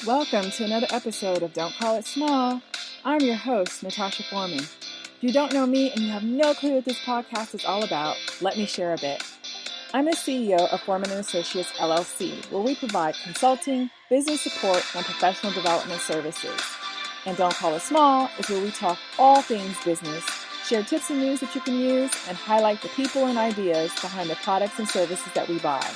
Welcome to another episode of Don't Call It Small. I'm your host, Natasha Foreman. If you don't know me and you have no clue what this podcast is all about, let me share a bit. I'm the CEO of ForemanAssociates, LLC, where we provide consulting, business support, and professional development services. And Don't Call It Small is where we talk all things business, share tips and news that you can use, and highlight the people and ideas behind the products and services that we buy.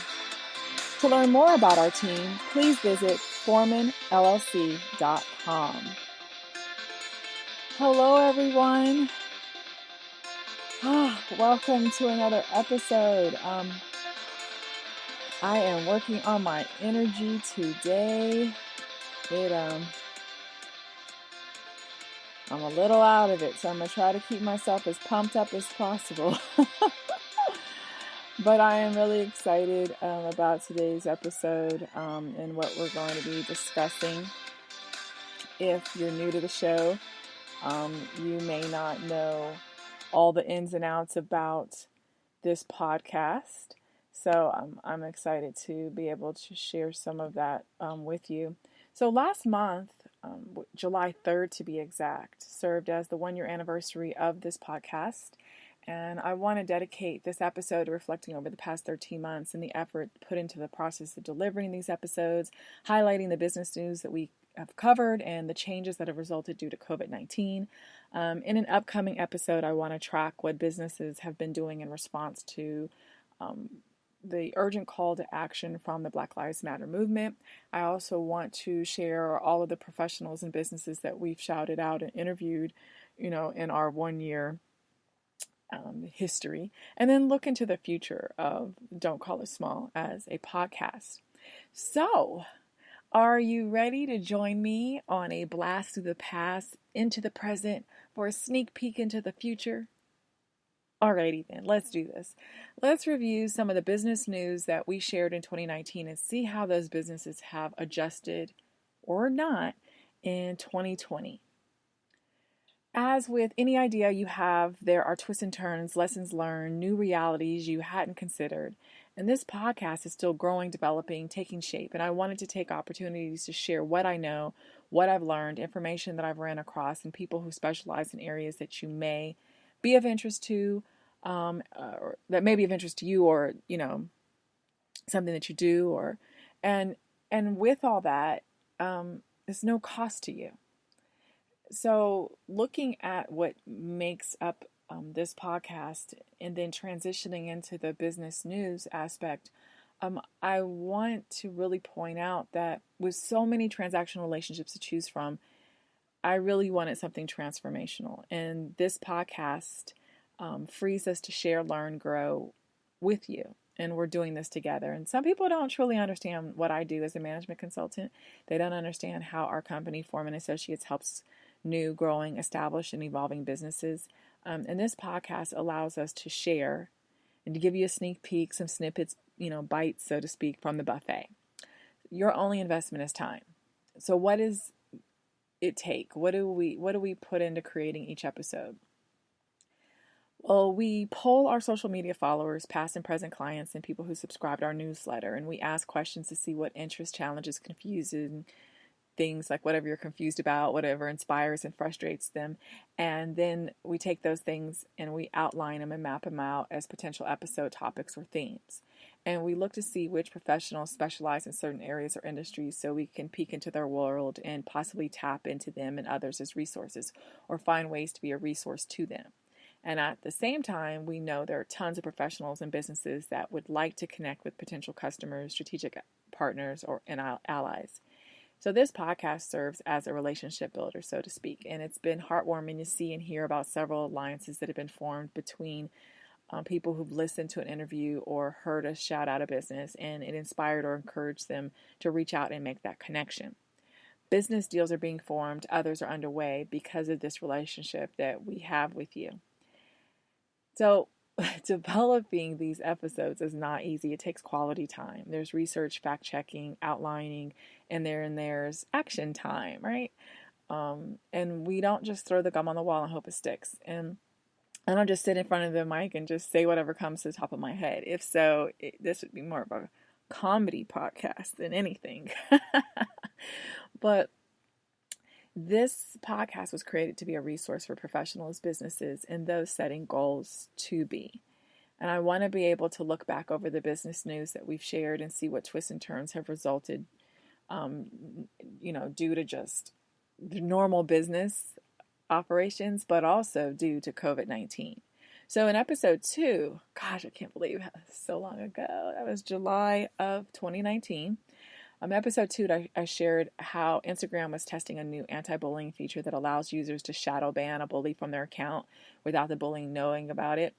To learn more about our team, please visit ForemanLLC.com. Hello, everyone. Welcome to another episode. I am working on my energy today. I'm a little out of it, so I'm going to try to keep myself as pumped up as possible. But I am really excited about today's episode and what we're going to be discussing. If you're new to the show, you may not know all the ins and outs about this podcast. So I'm excited to be able to share some of that with you. So last month, July 3rd to be exact, served as the 1-year anniversary of this podcast. And I want to dedicate this episode to reflecting over the past 13 months and the effort put into the process of delivering these episodes, highlighting the business news that we have covered and the changes that have resulted due to COVID-19. In an upcoming episode, I want to track what businesses have been doing in response to the urgent call to action from the Black Lives Matter movement. I also want to share all of the professionals and businesses that we've shouted out and interviewed, in our 1-year history, and then look into the future of Don't Call It Small as a podcast. So, are you ready to join me on a blast through the past into the present for a sneak peek into the future? Alrighty then, let's do this. Let's review some of the business news that we shared in 2019 and see how those businesses have adjusted or not in 2020. As with any idea you have, there are twists and turns, lessons learned, new realities you hadn't considered. And this podcast is still growing, developing, taking shape. And I wanted to take opportunities to share what I know, what I've learned, information that I've ran across, and people who specialize in areas that you may be of interest to, or that may be of interest to you, or, something that you do, and with all that, there's no cost to you. So looking at what makes up this podcast and then transitioning into the business news aspect, I want to really point out that with so many transactional relationships to choose from, I really wanted something transformational. And this podcast frees us to share, learn, grow with you. And we're doing this together. And some people don't truly understand what I do as a management consultant. They don't understand how our company, Foreman Associates, helps new, growing, established, and evolving businesses. And this podcast allows us to share and to give you a sneak peek, some snippets, bites, so to speak, from the buffet. Your only investment is time. So what does it take? What do we put into creating each episode? Well, we poll our social media followers, past and present clients, and people who subscribe to our newsletter, and we ask questions to see what interests, challenges, confuses, things like whatever you're confused about, whatever inspires and frustrates them. And then we take those things and we outline them and map them out as potential episode topics or themes. And we look to see which professionals specialize in certain areas or industries so we can peek into their world and possibly tap into them and others as resources or find ways to be a resource to them. And at the same time, we know there are tons of professionals and businesses that would like to connect with potential customers, strategic partners, and allies. So this podcast serves as a relationship builder, so to speak, and it's been heartwarming to see and hear about several alliances that have been formed between people who've listened to an interview or heard us shout out a business, and it inspired or encouraged them to reach out and make that connection. Business deals are being formed, others are underway because of this relationship that we have with you. So developing these episodes is not easy. It takes quality time. There's research, fact-checking, outlining, and there's action time, right? And we don't just throw the gum on the wall and hope it sticks. And I don't just sit in front of the mic and just say whatever comes to the top of my head. If so, this would be more of a comedy podcast than anything. But this podcast was created to be a resource for professionals, businesses, and those setting goals to be. And I want to be able to look back over the business news that we've shared and see what twists and turns have resulted, due to just the normal business operations, but also due to COVID-19. So in episode 2, gosh, I can't believe that was so long ago. That was July of 2019. Episode 2, I shared how Instagram was testing a new anti-bullying feature that allows users to shadow ban a bully from their account without the bully knowing about it.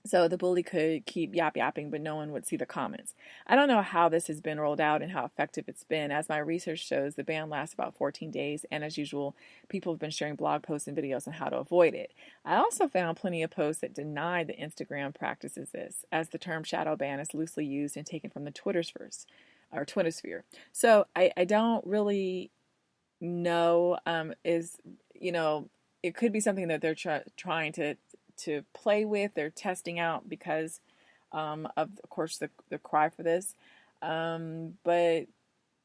So the bully could keep yapping, but no one would see the comments. I don't know how this has been rolled out and how effective it's been. As my research shows, the ban lasts about 14 days, and as usual, people have been sharing blog posts and videos on how to avoid it. I also found plenty of posts that deny that Instagram practices this, as the term shadow ban is loosely used and taken from the Twittersphere. So I don't really know, it could be something that they're trying to play with. They're testing out because of course, the cry for this. But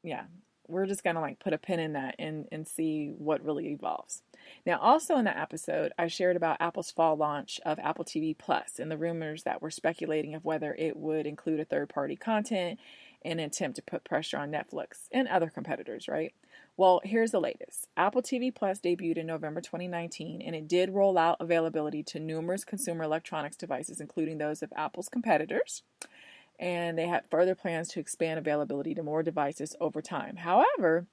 yeah, we're just going to put a pin in that and see what really evolves. Now, also in that episode, I shared about Apple's fall launch of Apple TV Plus and the rumors that were speculating of whether it would include a third-party content in an attempt to put pressure on Netflix and other competitors, right? Well, here's the latest. Apple TV Plus debuted in November 2019, and it did roll out availability to numerous consumer electronics devices, including those of Apple's competitors. And they had further plans to expand availability to more devices over time. However,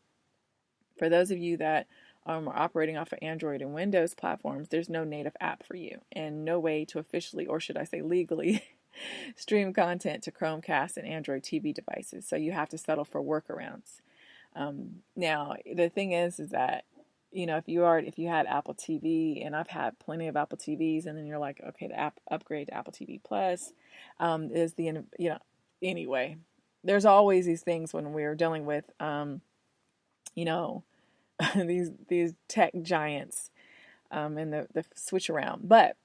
for those of you that are operating off of Android and Windows platforms, there's no native app for you and no way to officially, or should I say legally, stream content to Chromecast and Android TV devices. So you have to settle for workarounds. Now, the thing is that, if you had Apple TV, and I've had plenty of Apple TVs, and then you're like, okay, the app upgrade to Apple TV Plus, anyway, there's always these things when we're dealing with, these tech giants, and the switch around. But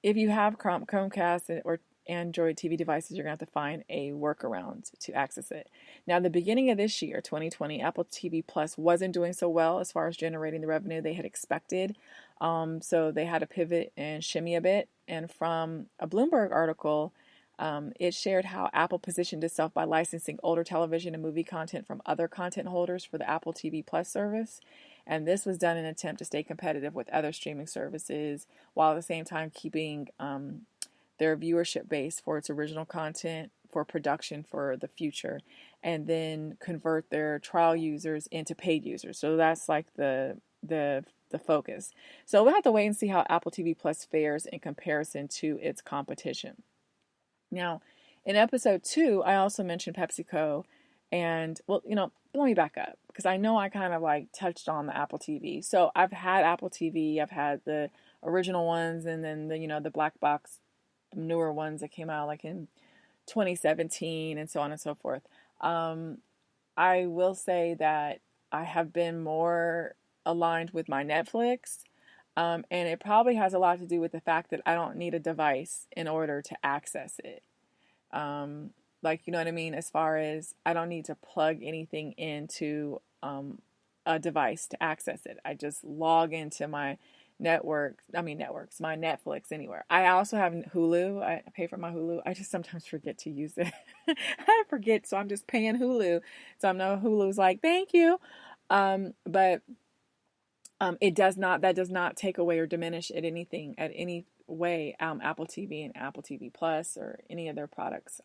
if you have Chromecast or Android TV devices, you're going to have to find a workaround to access it. Now, the beginning of this year, 2020, Apple TV Plus wasn't doing so well as far as generating the revenue they had expected. So they had to pivot and shimmy a bit. And from a Bloomberg article, it shared how Apple positioned itself by licensing older television and movie content from other content holders for the Apple TV Plus service. And this was done in an attempt to stay competitive with other streaming services, while at the same time keeping their viewership base for its original content for production for the future, and then convert their trial users into paid users. So that's like the focus. So we'll have to wait and see how Apple TV Plus fares in comparison to its competition. Now, in episode 2, I also mentioned PepsiCo, and let me back up, because I know I kind of touched on the Apple TV. So I've had Apple TV, I've had the original ones, and then the black box, newer ones that came out in 2017 and so on and so forth. I will say that I have been more aligned with my Netflix, and it probably has a lot to do with the fact that I don't need a device in order to access it. You know what I mean? As far as I don't need to plug anything into a device to access it. I just log into my my Netflix anywhere. I also have Hulu. I pay for my Hulu. I just sometimes forget to use it. I forget, so I'm just paying Hulu. So I know Hulu's thank you. But that does not take away or diminish at any way, Apple TV and Apple TV Plus or any of their products.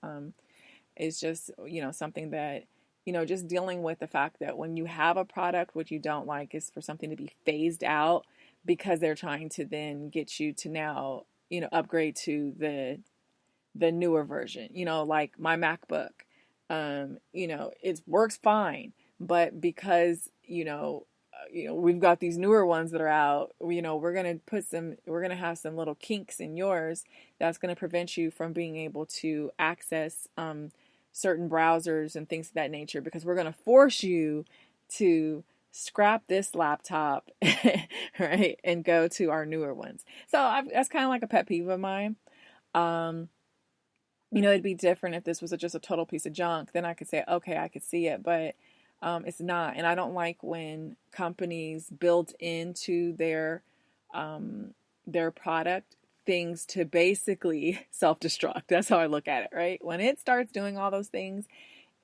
It's just, something that, just dealing with the fact that when you have a product, what you don't like is for something to be phased out, because they're trying to then get you to now, upgrade to the newer version, like my MacBook, it works fine, but because, we've got these newer ones that are out, we're going to have some little kinks in yours that's going to prevent you from being able to access, certain browsers and things of that nature, because we're going to force you to scrap this laptop, right, and go to our newer ones. So that's kind of like a pet peeve of mine. It'd be different if this was just a total piece of junk. Then I could say, okay, I could see it. But It's not. And I don't like when companies build into their product things to basically self-destruct. That's how I look at it, right? When it starts doing all those things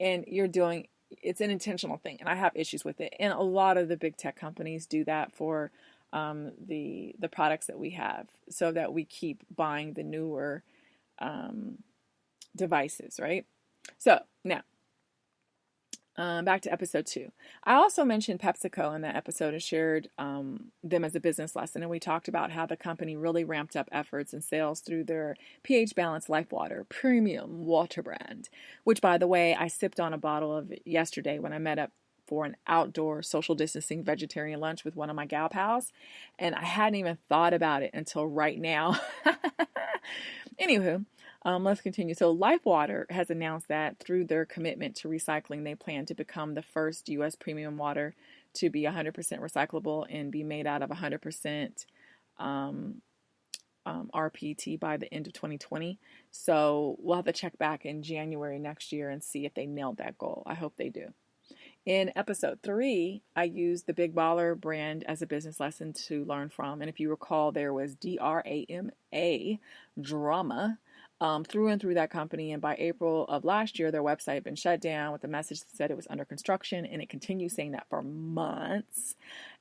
and it's an intentional thing, and I have issues with it. And a lot of the big tech companies do that for the products that we have, so that we keep buying the newer devices, right? So now, back to episode 2. I also mentioned PepsiCo in that episode and shared them as a business lesson. And we talked about how the company really ramped up efforts and sales through their pH balanced Life Water premium water brand, which, by the way, I sipped on a bottle of yesterday when I met up for an outdoor social distancing vegetarian lunch with one of my gal pals. And I hadn't even thought about it until right now. Anywho, let's continue. So Life Water has announced that through their commitment to recycling, they plan to become the first U.S. premium water to be 100% recyclable and be made out of 100% RPT by the end of 2020. So we'll have to check back in January next year and see if they nailed that goal. I hope they do. In episode 3, I used the Big Baller brand as a business lesson to learn from. And if you recall, there was DRAMA, drama, through and through that company. And by April of last year, their website had been shut down with a message that said it was under construction. And it continued saying that for months.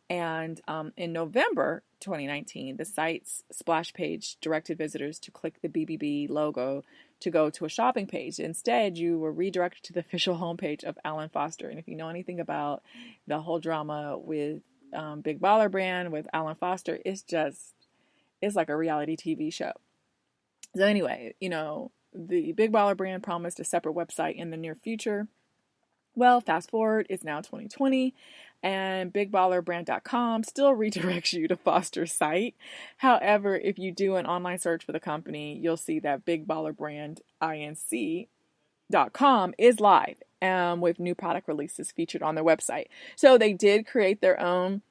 And in November 2019, the site's splash page directed visitors to click the BBB logo to go to a shopping page. Instead, you were redirected to the official homepage of Alan Foster. And if you know anything about the whole drama with Big Baller brand with Alan Foster, it's like a reality TV show. So anyway, the Big Baller brand promised a separate website in the near future. Well, fast forward, it's now 2020, and bigballerbrand.com still redirects you to Foster's site. However, if you do an online search for the company, you'll see that bigballerbrandinc.com is live with new product releases featured on their website. So they did create their own.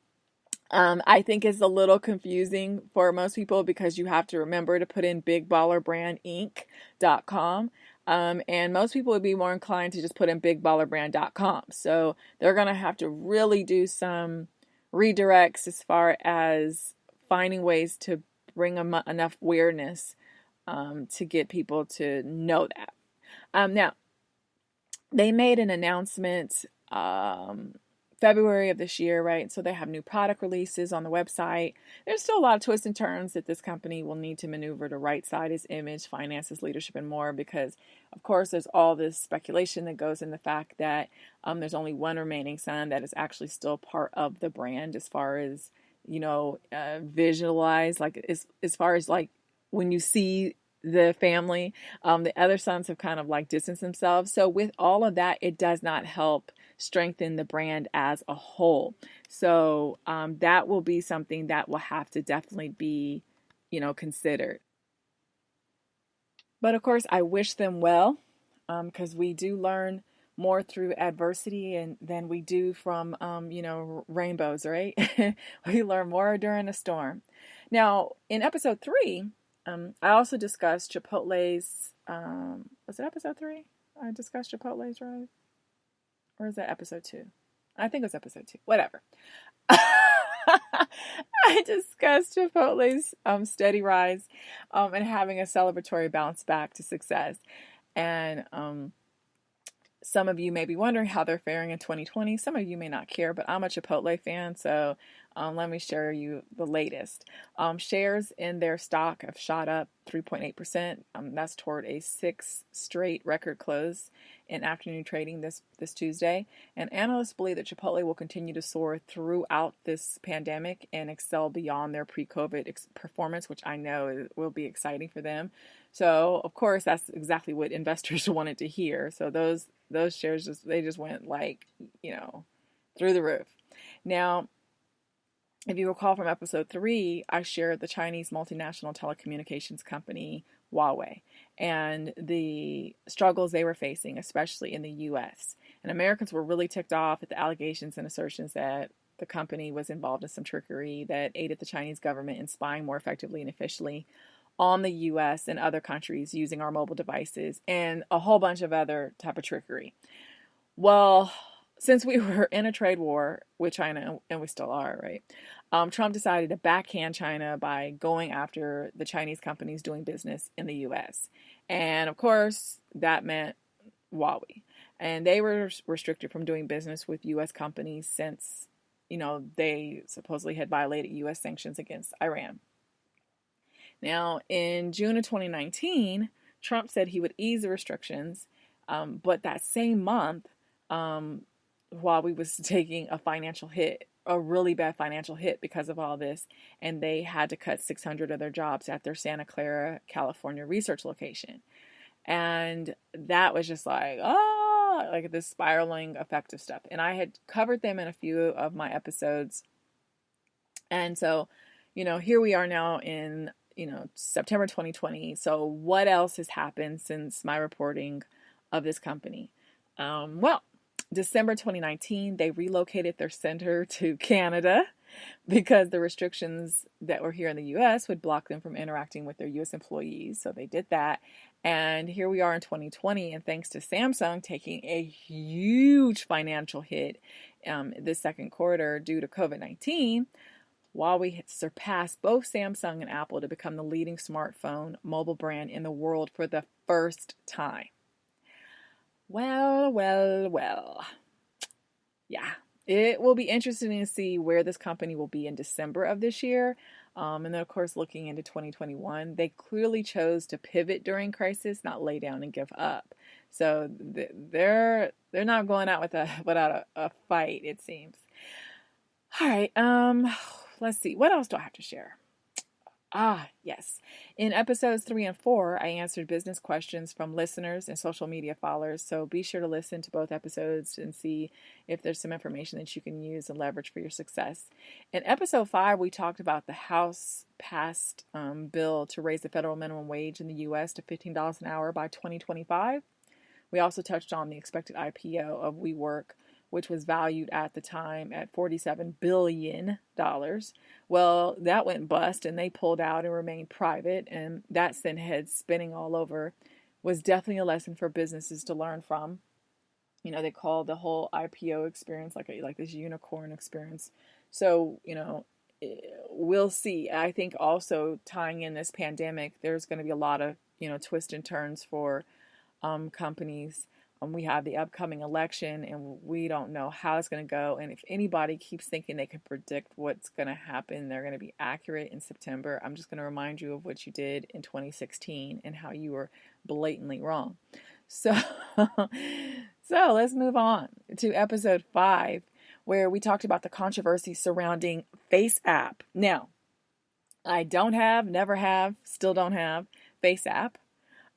I think it's a little confusing for most people because you have to remember to put in bigballerbrandinc.com. And most people would be more inclined to just put in bigballerbrand.com. So they're going to have to really do some redirects as far as finding ways to bring enough awareness to get people to know that. Now, they made an announcement February of this year, right? So they have new product releases on the website. There's still a lot of twists and turns that this company will need to maneuver to right-side its image, finances, leadership, and more because, of course, there's all this speculation that goes in the fact that there's only one remaining son that is actually still part of the brand as far as, visualize, like as far as like when you see the family, the other sons have kind of like distanced themselves. So with all of that, it does not help strengthen the brand as a whole. So that will be something that will have to definitely be, considered. But of course, I wish them well because we do learn more through adversity than we do from, rainbows, right? We learn more during a storm. Now, in episode 3, I also discussed Chipotle's, was it episode 3? I discussed Chipotle's rise? Or is that episode 2? I think it was episode 2. Whatever. I discussed Chipotle's steady rise and having a celebratory bounce back to success. And some of you may be wondering how they're faring in 2020. Some of you may not care, but I'm a Chipotle fan, so let me share you the latest. Shares in their stock have shot up 3.8%. That's toward a 6th straight record close in afternoon trading this Tuesday. And analysts believe that Chipotle will continue to soar throughout this pandemic and excel beyond their pre-COVID performance, which I know will be exciting for them. So, of course, that's exactly what investors wanted to hear. So those shares just went like, through the roof. Now, if you recall from episode 3, I shared the Chinese multinational telecommunications company Huawei and the struggles they were facing, especially in the U.S. And Americans were really ticked off at the allegations and assertions that the company was involved in some trickery that aided the Chinese government in spying more effectively and efficiently on the U.S. and other countries using our mobile devices and a whole bunch of other type of trickery. Well, since we were in a trade war with China, and we still are, right? Trump decided to backhand China by going after the Chinese companies doing business in the U.S. And of course, that meant Huawei. And they were restricted from doing business with U.S. companies since, they supposedly had violated U.S. sanctions against Iran. Now, in June of 2019, Trump said he would ease the restrictions, but that same month, Huawei was taking a financial hit, a really bad financial hit because of all this, and they had to cut 600 of their jobs at their Santa Clara, California research location. And that was just like this spiraling effect of stuff. And I had covered them in a few of my episodes. And so, here we are now in, September 2020. So what else has happened since my reporting of this company? Well, December 2019, they relocated their center to Canada because the restrictions that were here in the U.S. would block them from interacting with their U.S. employees. So they did that. And here we are in 2020, and thanks to Samsung taking a huge financial hit this second quarter due to COVID-19, Huawei surpassed both Samsung and Apple to become the leading smartphone mobile brand in the world for the first time. Well. Yeah, it will be interesting to see where this company will be in December of this year. And then, of course, looking into 2021, they clearly chose to pivot during crisis, not lay down and give up. So they're not going out without a fight, it seems. All right, let's see. What else do I have to share? Yes. In episodes 3 and 4, I answered business questions from listeners and social media followers. So be sure to listen to both episodes and see if there's some information that you can use and leverage for your success. In episode 5, we talked about the House passed bill to raise the federal minimum wage in the U.S. to $15 an hour by 2025. We also touched on the expected IPO of WeWork, which was valued at the time at $47 billion. Well, that went bust and they pulled out and remained private, and that sent heads spinning all over. Was definitely a lesson for businesses to learn from. They call the whole IPO experience like this unicorn experience. So, we'll see. I think also tying in this pandemic, there's going to be a lot of, twists and turns for companies. We have the upcoming election, and we don't know how it's going to go. And if anybody keeps thinking they can predict what's going to happen, they're going to be accurate in September. I'm just going to remind you of what you did in 2016 and how you were blatantly wrong. So let's move on to episode 5, where we talked about the controversy surrounding FaceApp. Now, I don't have, never have, still don't have FaceApp.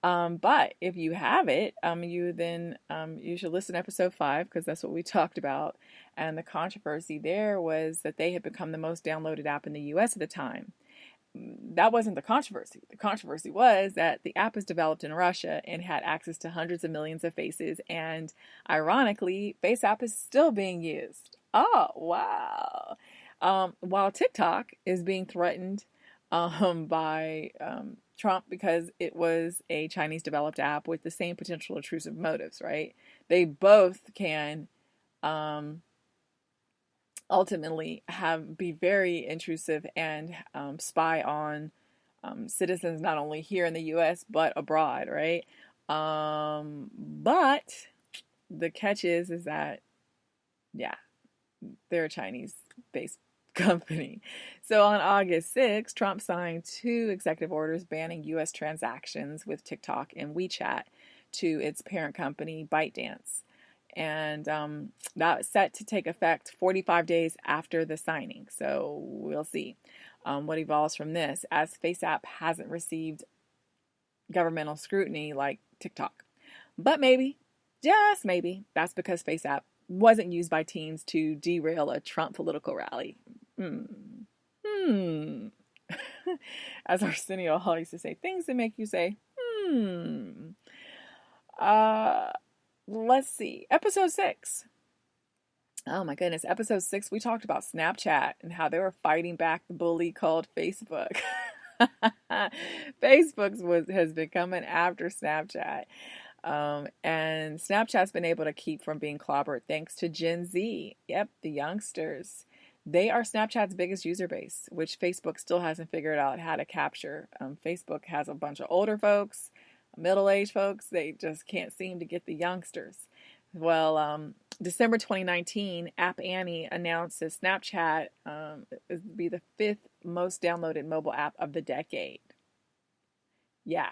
But if you have it, you should listen to episode 5, because that's what we talked about. And the controversy there was that they had become the most downloaded app in the U.S. at the time. That wasn't the controversy. The controversy was that the app was developed in Russia and had access to hundreds of millions of faces. And ironically, FaceApp is still being used. Oh, wow. While TikTok is being threatened by Trump because it was a Chinese developed app with the same potential intrusive motives, right? They both can ultimately be very intrusive and spy on citizens not only here in the U.S. but abroad, right? But the catch is that, yeah, they're a Chinese-based company. So on August 6th, Trump signed 2 executive orders banning U.S. transactions with TikTok and WeChat to its parent company, ByteDance. And that was set to take effect 45 days after the signing. So we'll see what evolves from this, as FaceApp hasn't received governmental scrutiny like TikTok. But maybe, just maybe, that's because FaceApp wasn't used by teens to derail a Trump political rally. As Arsenio Hall used to say, things that make you say, Let's see. Episode 6. Oh my goodness. Episode 6, we talked about Snapchat and how they were fighting back the bully called Facebook. Facebook has been coming after Snapchat. And Snapchat's been able to keep from being clobbered thanks to Gen Z. Yep, the youngsters. They are Snapchat's biggest user base, which Facebook still hasn't figured out how to capture. Facebook has a bunch of older folks, middle-aged folks. They just can't seem to get the youngsters. Well, December 2019, App Annie announced that Snapchat would be the 5th most downloaded mobile app of the decade. Yeah.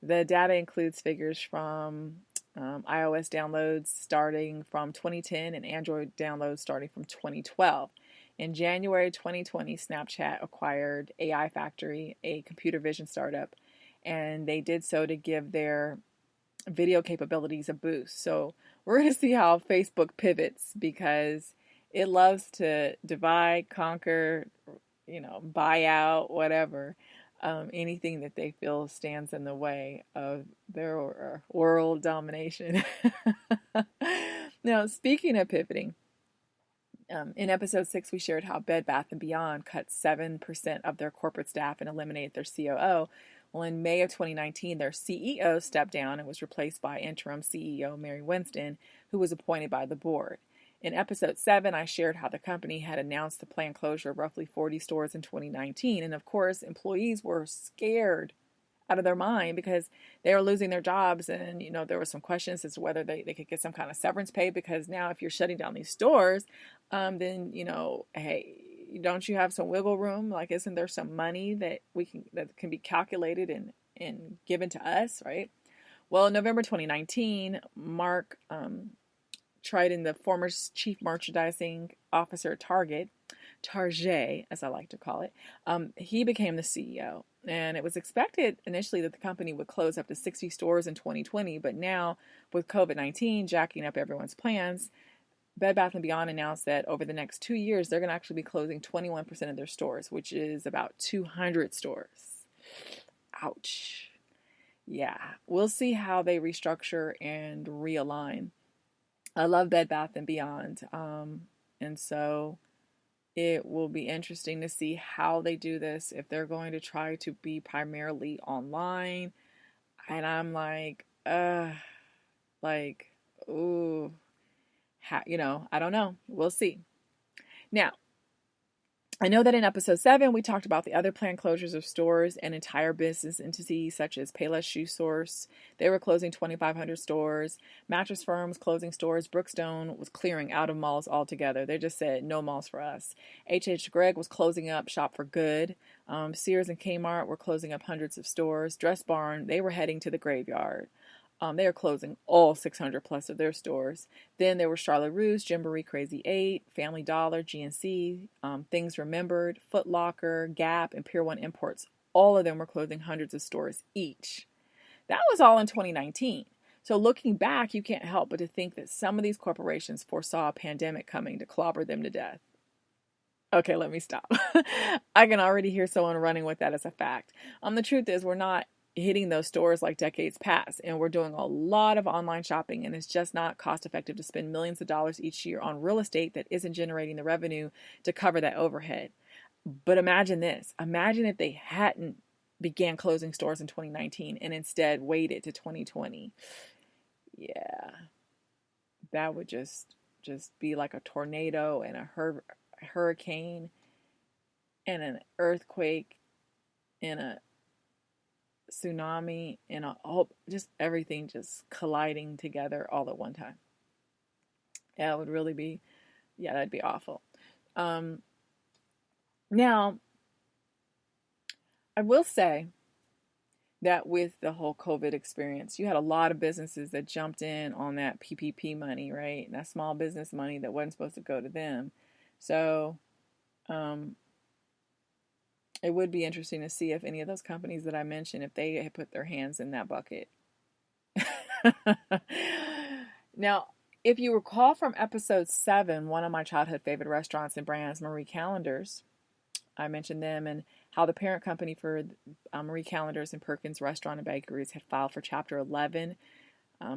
The data includes figures from iOS downloads starting from 2010 and Android downloads starting from 2012. In January 2020, Snapchat acquired AI Factory, a computer vision startup, and they did so to give their video capabilities a boost. So we're going to see how Facebook pivots, because it loves to divide, conquer, buy out, whatever. Anything that they feel stands in the way of their world domination. Now, speaking of pivoting, in episode 6, we shared how Bed Bath & Beyond cut 7% of their corporate staff and eliminated their COO. Well, in May of 2019, their CEO stepped down and was replaced by interim CEO Mary Winston, who was appointed by the board. In episode 7, I shared how the company had announced the planned closure of roughly 40 stores in 2019. And of course, employees were scared out of their mind because they were losing their jobs. And, there were some questions as to whether they could get some kind of severance pay, because now if you're shutting down these stores, then, hey, don't you have some wiggle room? Like, isn't there some money that can be calculated and given to us, right? Well, in November 2019, Mark Tridon, the former chief merchandising officer at Target, as I like to call it, he became the CEO. And it was expected initially that the company would close up to 60 stores in 2020, but now with COVID-19 jacking up everyone's plans, Bed Bath & Beyond announced that over the next 2 years, they're going to actually be closing 21% of their stores, which is about 200 stores. Ouch. Yeah, we'll see how they restructure and realign. I love Bed Bath & Beyond, and so it will be interesting to see how they do this, if they're going to try to be primarily online. And I'm like, ooh. I don't know. We'll see. Now, I know that in episode 7, we talked about the other planned closures of stores and entire business entities, such as Payless Shoe Source. They were closing 2,500 stores. Mattress Firm's closing stores. Brookstone was clearing out of malls altogether. They just said, no malls for us. H.H. Gregg was closing up shop for good. Sears and Kmart were closing up hundreds of stores. Dress Barn, they were heading to the graveyard. They are closing all 600 plus of their stores. Then there were Charlotte Russe, Gymboree, Crazy 8, Family Dollar, GNC, Things Remembered, Foot Locker, Gap, and Pier 1 Imports. All of them were closing hundreds of stores each. That was all in 2019. So looking back, you can't help but to think that some of these corporations foresaw a pandemic coming to clobber them to death. Okay, let me stop. I can already hear someone running with that as a fact. The truth is, we're not hitting those stores like decades past, and we're doing a lot of online shopping, and it's just not cost effective to spend millions of dollars each year on real estate that isn't generating the revenue to cover that overhead. But imagine this. Imagine if they hadn't began closing stores in 2019 and instead waited to 2020. Yeah, that would just be like a tornado and a hurricane and an earthquake and a tsunami and just everything just colliding together all at one time. Yeah, it would really be, that'd be awful. Now, I will say that with the whole COVID experience, you had a lot of businesses that jumped in on that PPP money, right? And that small business money that wasn't supposed to go to them. So, it would be interesting to see if any of those companies that I mentioned, if they had put their hands in that bucket. Now, if you recall from episode 7, one of my childhood favorite restaurants and brands, Marie Callender's, I mentioned them and how the parent company for Marie Callender's and Perkins Restaurant and Bakeries had filed for Chapter 11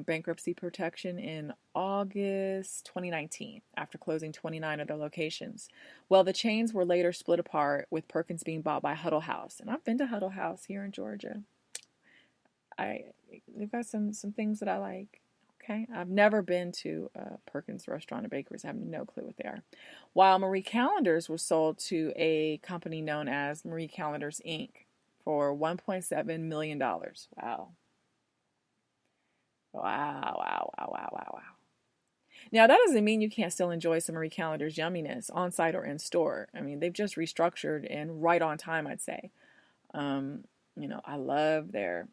bankruptcy protection in August 2019 after closing 29 of their locations. Well, the chains were later split apart, with Perkins being bought by Huddle House. And I've been to Huddle House here in Georgia. they've got some things that I like. Okay, I've never been to Perkins Restaurant and Bakeries. I have no clue what they are. While Marie Callender's was sold to a company known as Marie Callender's Inc. for $1.7 million. Wow. Wow, wow, wow, wow, wow, wow. Now, that doesn't mean you can't still enjoy some Marie Callender's yumminess on site or in store. I mean, they've just restructured and right on time, I'd say. I love their,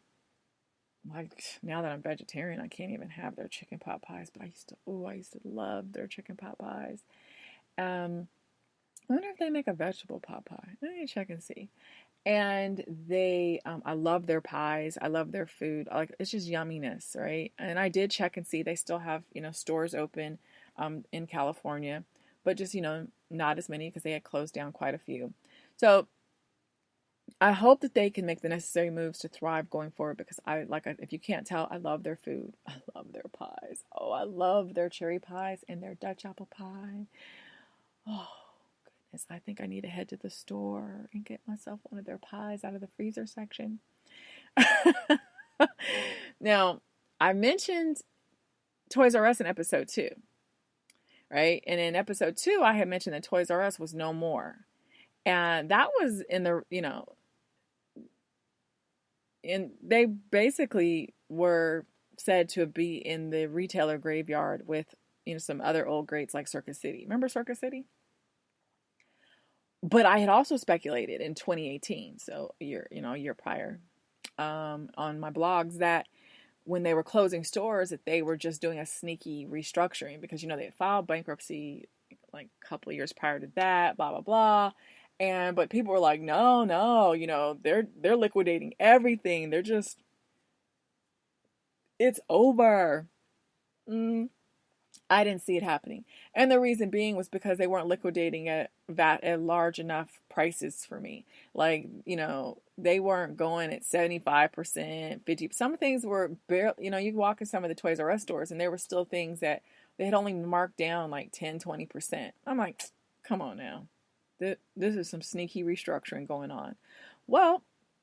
like, now that I'm vegetarian, I can't even have their chicken pot pies, but I used to love their chicken pot pies. I wonder if they make a vegetable pot pie. Let me check and see. And I love their pies. I love their food. It's just yumminess, right? And I did check and see they still have, stores open, in California, but just, not as many because they had closed down quite a few. So I hope that they can make the necessary moves to thrive going forward because if you can't tell, I love their food. I love their pies. Oh, I love their cherry pies and their Dutch apple pie. Oh, goodness. I think I need to head to the store and get myself one of their pies out of the freezer section. Now, I mentioned Toys R Us in episode 2, right? And in episode 2, I had mentioned that Toys R Us was no more. And that was and they basically were said to be in the retailer graveyard with, some other old greats like Circus City. Remember Circus City? But I had also speculated in 2018, so a year prior, on my blogs that when they were closing stores, that they were just doing a sneaky restructuring because, they had filed bankruptcy like a couple of years prior to that, blah, blah, blah. But people were like, no, they're liquidating everything. It's over. I didn't see it happening. And the reason being was because they weren't liquidating at large enough prices for me. Like, they weren't going at 75%, 50%. Some things were barely, you walk in some of the Toys R Us stores and there were still things that they had only marked down like 10, 20%. I'm like, come on now. This is some sneaky restructuring going on. Well,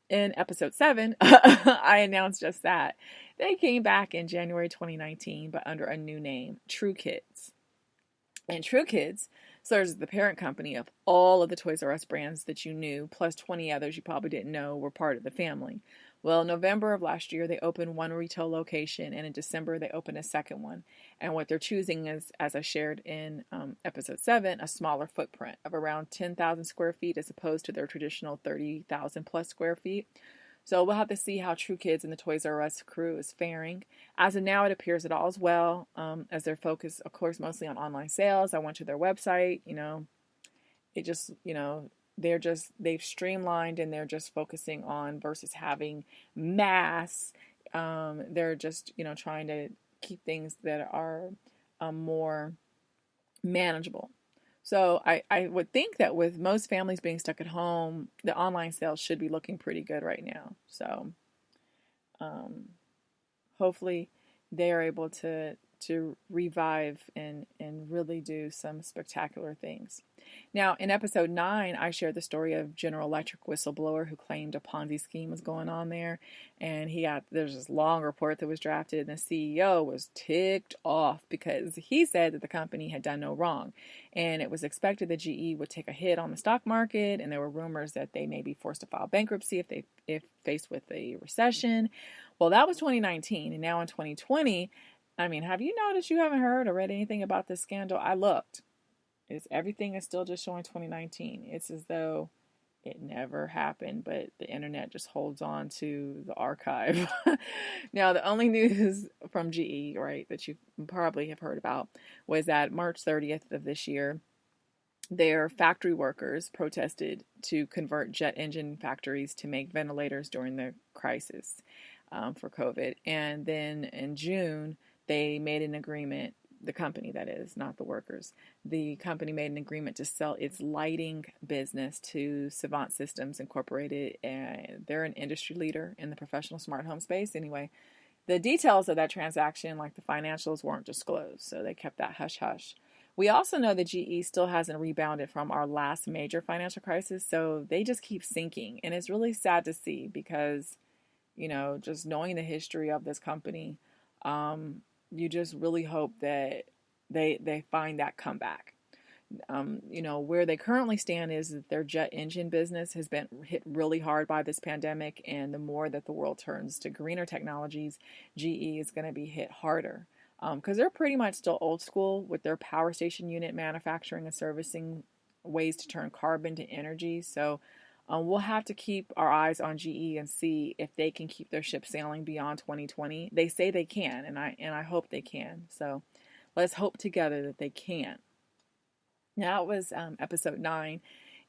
in episode 7, I announced just that. They came back in January 2019, but under a new name, True Kids. And True Kids serves as the parent company of all of the Toys R Us brands that you knew, plus 20 others you probably didn't know were part of the family. Well, in November of last year, they opened one retail location, and in December, they opened a second one. And what they're choosing is, as I shared in episode 7, a smaller footprint of around 10,000 square feet as opposed to their traditional 30,000 plus square feet. So we'll have to see how True Kids and the Toys R Us crew is faring. As of now, it appears that all is well, as they're focused, of course, mostly on online sales. I went to their website, it just, they've streamlined and they're just focusing on versus having mass. They're just, trying to keep things that are more manageable. So I would think that with most families being stuck at home, the online sales should be looking pretty good right now. So hopefully they are able to revive and really do some spectacular things. Now, in episode 9, I shared the story of General Electric whistleblower who claimed a Ponzi scheme was going on there. And there's this long report that was drafted, and the CEO was ticked off because he said that the company had done no wrong. And it was expected that GE would take a hit on the stock market, and there were rumors that they may be forced to file bankruptcy if faced with a recession. Well, that was 2019, and now in 2020, I mean, have you noticed you haven't heard or read anything about this scandal? I looked. Everything is still just showing 2019. It's as though it never happened, but the internet just holds on to the archive. Now, the only news from GE, right, that you probably have heard about was that March 30th of this year, their factory workers protested to convert jet engine factories to make ventilators during the crisis for COVID. And then in June, they made an agreement, the company that is, not the workers. The company made an agreement to sell its lighting business to Savant Systems Incorporated, and they're an industry leader in the professional smart home space. Anyway, the details of that transaction, like the financials, weren't disclosed, so they kept that hush-hush. We also know that GE still hasn't rebounded from our last major financial crisis, so they just keep sinking, and it's really sad to see because just knowing the history of this company, you just really hope that they find that comeback. Where they currently stand is that their jet engine business has been hit really hard by this pandemic, and the more that the world turns to greener technologies, GE is going to be hit harder because they're pretty much still old school with their power station unit manufacturing and servicing ways to turn carbon to energy. So we'll have to keep our eyes on GE and see if they can keep their ship sailing beyond 2020. They say they can, and I hope they can. So let's hope together that they can. Now it was episode 9.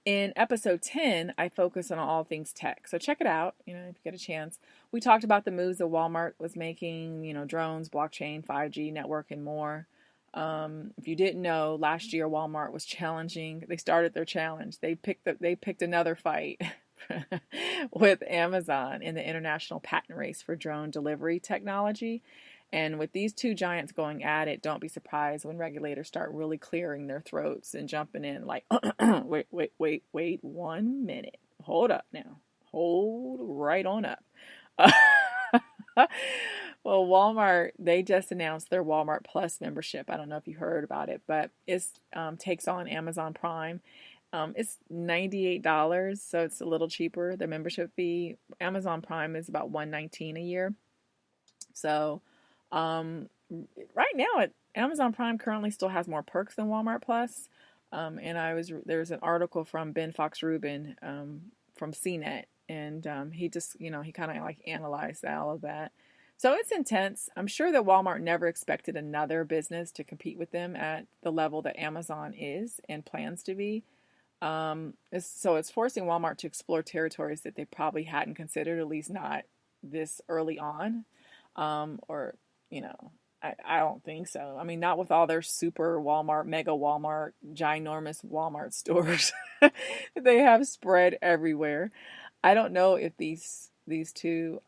In episode 10, I focus on all things tech. So check it out, if you get a chance. We talked about the moves that Walmart was making, drones, blockchain, 5G network, and more. If you didn't know, last year Walmart was challenging. They started their challenge. They picked another fight with Amazon in the international patent race for drone delivery technology. And with these two giants going at it, don't be surprised when regulators start really clearing their throats and jumping in like, wait 1 minute. Hold up now. Hold right on up. Well, Walmart, they just announced their Walmart Plus membership. I don't know if you heard about it, but it takes on Amazon Prime. It's $98, so it's a little cheaper, the membership fee. Amazon Prime is about $119 a year. So right now, Amazon Prime currently still has more perks than Walmart Plus. And there's an article from Ben Fox Rubin from CNET, and he just he kind of like analyzed all of that. So it's intense. I'm sure that Walmart never expected another business to compete with them at the level that Amazon is and plans to be. So it's forcing Walmart to explore territories that they probably hadn't considered, at least not this early on. I don't think so. I mean, not with all their super Walmart, mega Walmart, ginormous Walmart stores that they have spread everywhere. I don't know if these two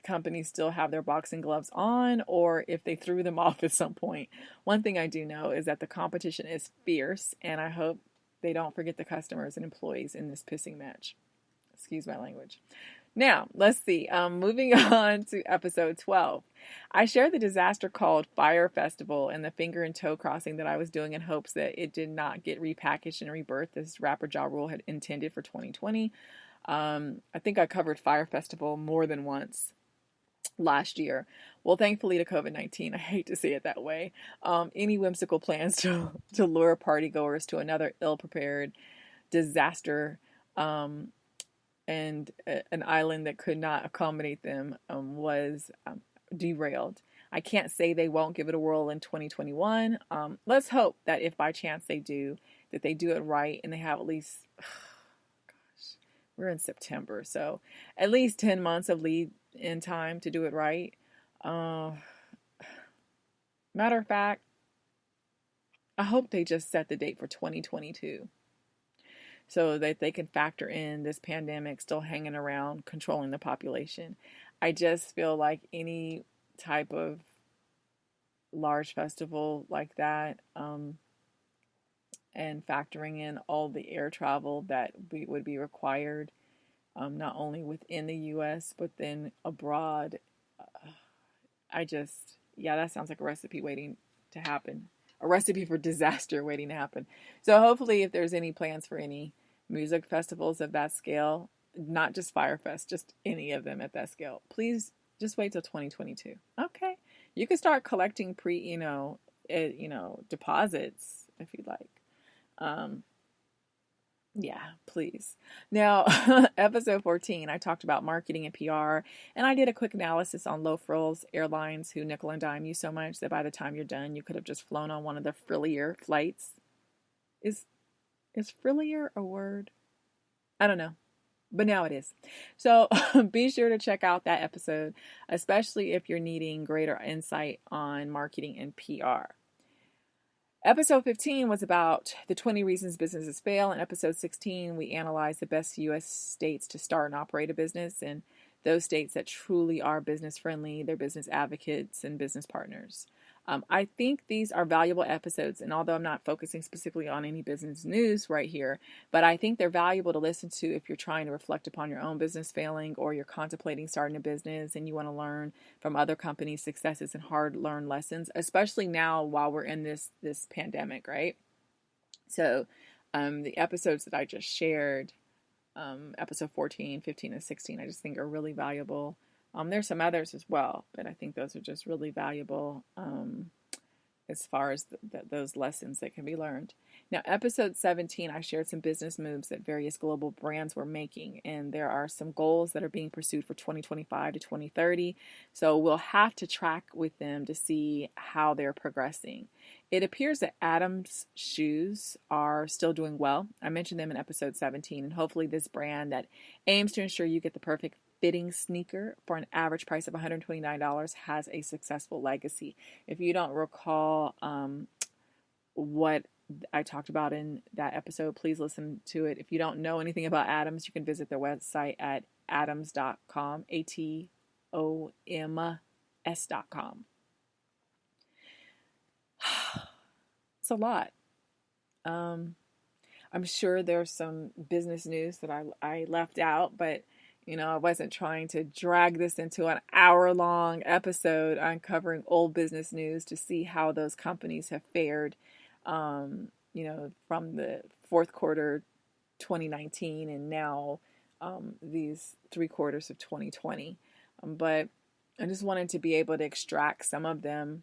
companies still have their boxing gloves on or if they threw them off at some point. One thing I do know is that the competition is fierce, and I hope they don't forget the customers and employees in this pissing match. Excuse my language. Now, let's see. Moving on to episode 12. I shared the disaster called Fire Festival and the finger and toe crossing that I was doing in hopes that it did not get repackaged and rebirthed as Rapper Ja Rule had intended for 2020. I think I covered Fire Festival more than once last year. Well, thankfully to COVID-19, I hate to say it that way, any whimsical plans to lure partygoers to another ill-prepared disaster and an island that could not accommodate them was derailed. I can't say they won't give it a whirl in 2021. Let's hope that if by chance they do, that they do it right and they have at least, we're in September, so at least 10 months of lead in time to do it right. Matter of fact, I hope they just set the date for 2022. So that they can factor in this pandemic still hanging around, controlling the population. I just feel like any type of large festival like that, and factoring in all the air travel that would be required, not only within the U.S., but then abroad, that sounds like a recipe waiting to happen. A recipe for disaster waiting to happen. So hopefully if there's any plans for any music festivals of that scale, not just Firefest, just any of them at that scale, please just wait till 2022. Okay. You can start collecting deposits if you'd like. Yeah, please. Now, episode 14, I talked about marketing and PR, and I did a quick analysis on low frills airlines who nickel and dime you so much that by the time you're done, you could have just flown on one of the frillier flights. Is frillier a word? I don't know, but now it is. So be sure to check out that episode, especially if you're needing greater insight on marketing and PR. Episode 15 was about the 20 reasons businesses fail. In episode 16, we analyzed the best U.S. states to start and operate a business. And those states that truly are business friendly, they're business advocates and business partners. I think these are valuable episodes, and although I'm not focusing specifically on any business news right here, but I think they're valuable to listen to if you're trying to reflect upon your own business failing, or you're contemplating starting a business and you want to learn from other companies' successes and hard-learned lessons, especially now while we're in this pandemic, right? So the episodes that I just shared, episode 14, 15, and 16, I just think are really valuable. There's some others as well, but I think those are just really valuable as far as those lessons that can be learned. Now, episode 17, I shared some business moves that various global brands were making, and there are some goals that are being pursued for 2025 to 2030. So we'll have to track with them to see how they're progressing. It appears that Adams shoes are still doing well. I mentioned them in episode 17, and hopefully this brand that aims to ensure you get the perfect fitting sneaker for an average price of $129 has a successful legacy. If you don't recall what I talked about in that episode, please listen to it. If you don't know anything about Adams, you can visit their website at adams.com, ATOMS.com. It's a lot. I'm sure there's some business news that I left out, but I wasn't trying to drag this into an hour-long episode uncovering old business news to see how those companies have fared, from the fourth quarter 2019 and now these 3 quarters of 2020. But I just wanted to be able to extract some of them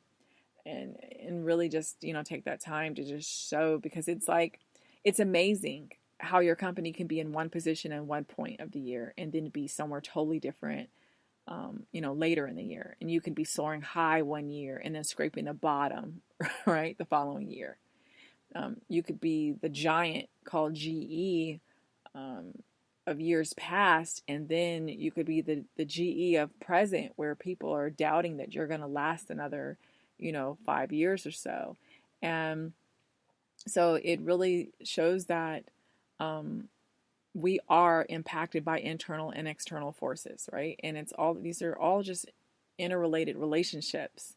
and really just, take that time to just show, because it's amazing how your company can be in one position at one point of the year and then be somewhere totally different, later in the year. And you can be soaring high one year and then scraping the bottom, right, the following year. You could be the giant called GE of years past, and then you could be the GE of present, where people are doubting that you're going to last another, 5 years or so. And so it really shows that we are impacted by internal and external forces, right? And these are all just interrelated relationships.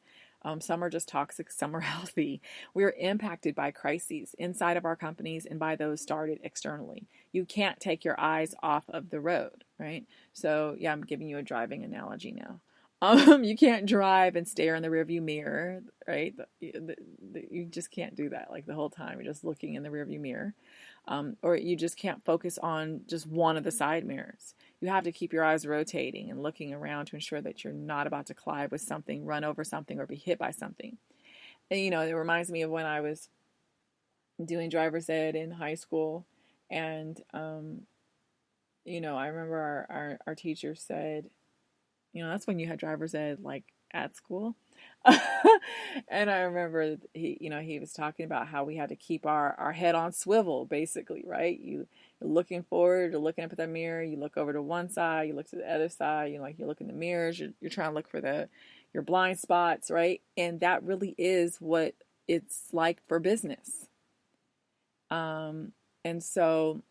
Some are just toxic, some are healthy. We're impacted by crises inside of our companies and by those started externally. You can't take your eyes off of the road, right? So yeah, I'm giving you a driving analogy now. You can't drive and stare in the rearview mirror, right? You just can't do that like the whole time. You're just looking in the rearview mirror. Or you just can't focus on just one of the side mirrors. You have to keep your eyes rotating and looking around to ensure that you're not about to collide with something, run over something, or be hit by something. And, it reminds me of when I was doing driver's ed in high school. And, I remember our teacher said, that's when you had driver's ed, like, at school. And I remember he was talking about how we had to keep our head on swivel, basically, right? You're looking forward, you're looking up at the mirror, you look over to one side, you look to the other side, you look in the mirrors, you're trying to look for your blind spots, right? And that really is what it's like for business. And so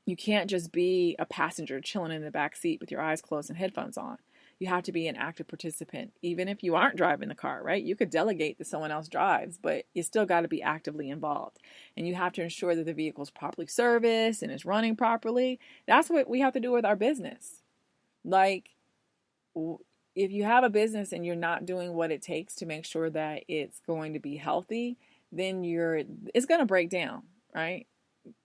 you can't just be a passenger chilling in the back seat with your eyes closed and headphones on. You have to be an active participant, even if you aren't driving the car, right? You could delegate that someone else drives, but you still got to be actively involved. And you have to ensure that the vehicle is properly serviced and is running properly. That's what we have to do with our business. Like, if you have a business and you're not doing what it takes to make sure that it's going to be healthy, then it's going to break down, right?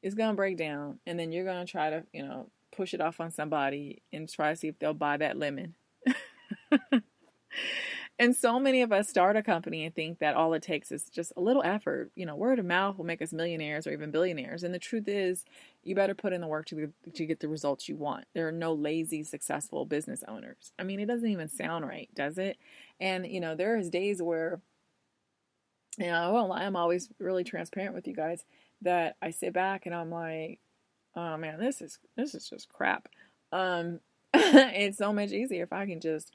It's going to break down, and then you're going to try to, push it off on somebody and try to see if they'll buy that lemon. And so many of us start a company and think that all it takes is just a little effort. Word of mouth will make us millionaires or even billionaires. And the truth is, you better put in the work to get the results you want. There are no lazy, successful business owners. I mean, it doesn't even sound right, does it? And, there is days where, I won't lie, I'm always really transparent with you guys, that I sit back and I'm like, oh man, this is just crap. It's so much easier if I can just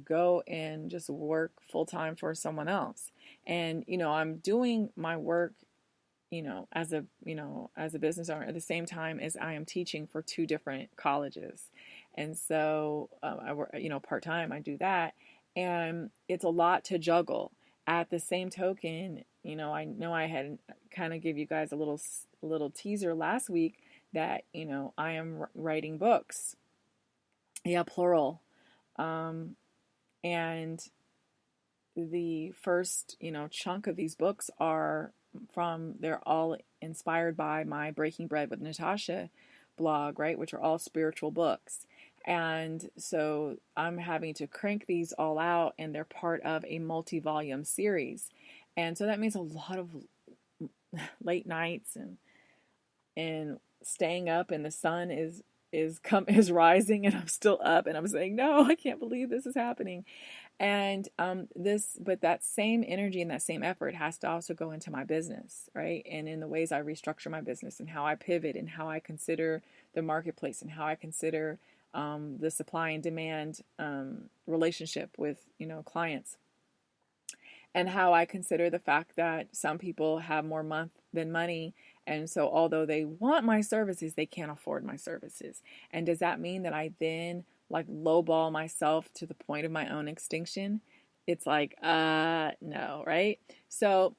go and just work full time for someone else. And, I'm doing my work, as a business owner at the same time as I am teaching for 2 different colleges. And so I work, part-time, I do that. And it's a lot to juggle. At the same token, I know I had kind of give you guys a little teaser last week that, I am writing books. Yeah, plural. And the first, chunk of these books they're all inspired by my Breaking Bread with Natasha blog, right? Which are all spiritual books. And so I'm having to crank these all out, and they're part of a multi-volume series. And so that means a lot of late nights and staying up, and the sun is rising, and I'm still up, and I'm saying, no, I can't believe this is happening. And but that same energy and that same effort has to also go into my business, right? And in the ways I restructure my business, and how I pivot, and how I consider the marketplace, and how I consider the supply and demand relationship with clients, and how I consider the fact that some people have more month than money. And so although they want my services, they can't afford my services. And does that mean that I then lowball myself to the point of my own extinction? It's no, right? So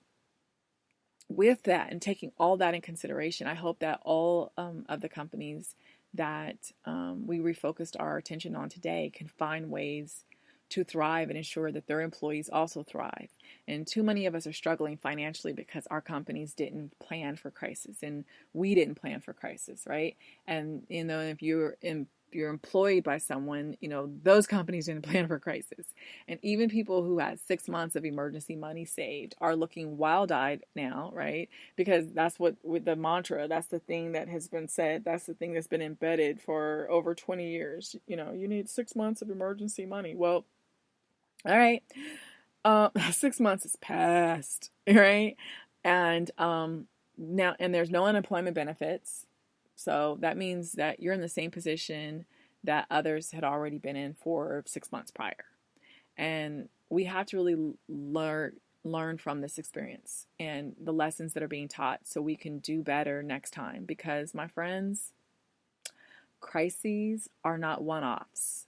with that, and taking all that in consideration, I hope that all of the companies that we refocused our attention on today can find ways to thrive and ensure that their employees also thrive. And too many of us are struggling financially because our companies didn't plan for crisis, and we didn't plan for crisis, right? And if you're employed by someone, those companies didn't plan for crisis. And even people who had 6 months of emergency money saved are looking wild-eyed now, right? Because that's what, with the mantra, that's the thing that has been said, that's the thing that's been embedded for over 20 years. You need 6 months of emergency money. Well, all right. 6 months is past, right? And now, and there's no unemployment benefits. So that means that you're in the same position that others had already been in for 6 months prior. And we have to really learn from this experience and the lessons that are being taught so we can do better next time. Because, my friends, crises are not one-offs.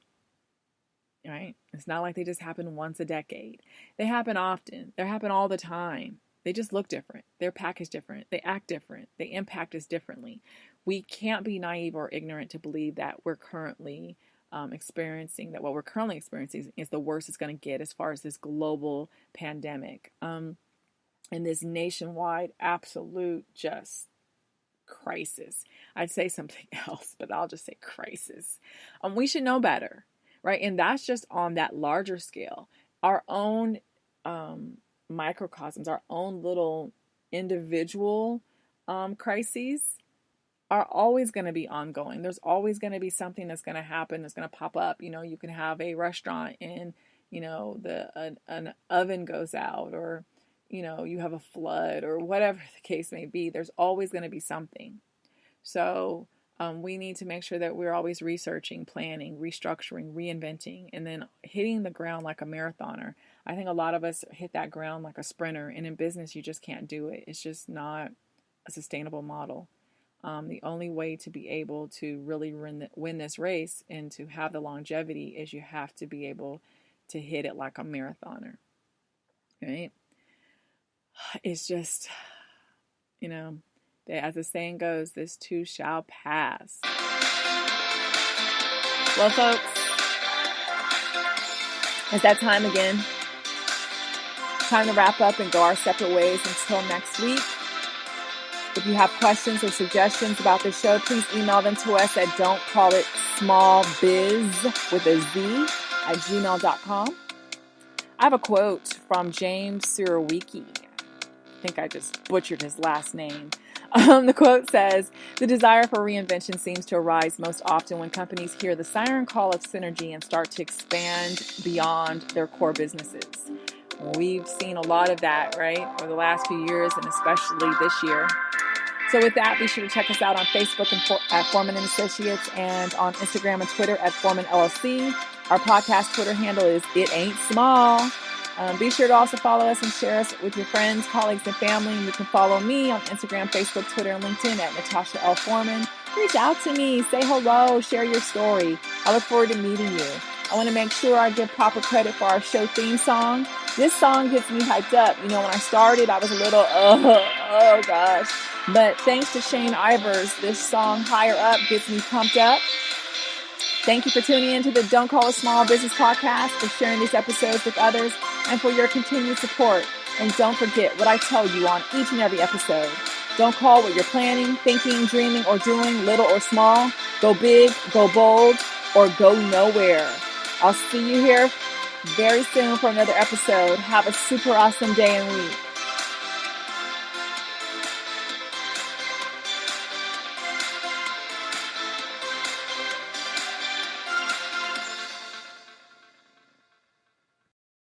Right? It's not like they just happen once a decade. They happen often. They happen all the time. They just look different. They're packaged different. They act different. They impact us differently. We can't be naive or ignorant to believe that we're currently experiencing is the worst it's going to get as far as this global pandemic and this nationwide absolute just crisis. I'd say something else, but I'll just say crisis. We should know better. Right. And that's just on that larger scale. Our own microcosms, our own little individual crises are always going to be ongoing. There's always going to be something that's going to happen, that's going to pop up. You can have a restaurant and, an oven goes out, or, you have a flood, or whatever the case may be. There's always going to be something. So we need to make sure that we're always researching, planning, restructuring, reinventing, and then hitting the ground like a marathoner. I think a lot of us hit that ground like a sprinter, and in business, you just can't do it. It's just not a sustainable model. The only way to be able to really win this race and to have the longevity is you have to be able to hit it like a marathoner, right? It's just, as the saying goes, this too shall pass. Well, folks, it's that time again. Time to wrap up and go our separate ways until next week. If you have questions or suggestions about this show, please email them to us at don'tcallitsmallbiz@gmail.com. I have a quote from James Surowiecki. I think I just butchered his last name. The quote says, "The desire for reinvention seems to arise most often when companies hear the siren call of synergy and start to expand beyond their core businesses." We've seen a lot of that, right, over the last few years, and especially this year. So with that, be sure to check us out on Facebook at ForemanAssociates, and on Instagram and Twitter at ForemanLLC. Our podcast Twitter handle is It Ain't Small. Be sure to also follow us and share us with your friends, colleagues, and family. And you can follow me on Instagram, Facebook, Twitter, and LinkedIn at Natasha L. Foreman. reach out to me, say hello, share your story. I look forward to meeting you. I want to make sure I give proper credit for our show theme song. This song gets me hyped up. You know, when I started, I was a little, oh gosh. But thanks to Shane Ivers, this song, Higher Up, gets me pumped up. Thank you for tuning in to the Don't Call It Small Business Podcast, for sharing these episodes with others, and for your continued support. And don't forget what I tell you on each and every episode. Don't call what you're planning, thinking, dreaming, or doing, little or small. Go big, go bold, or go nowhere. I'll see you here very soon for another episode. Have a super awesome day and week.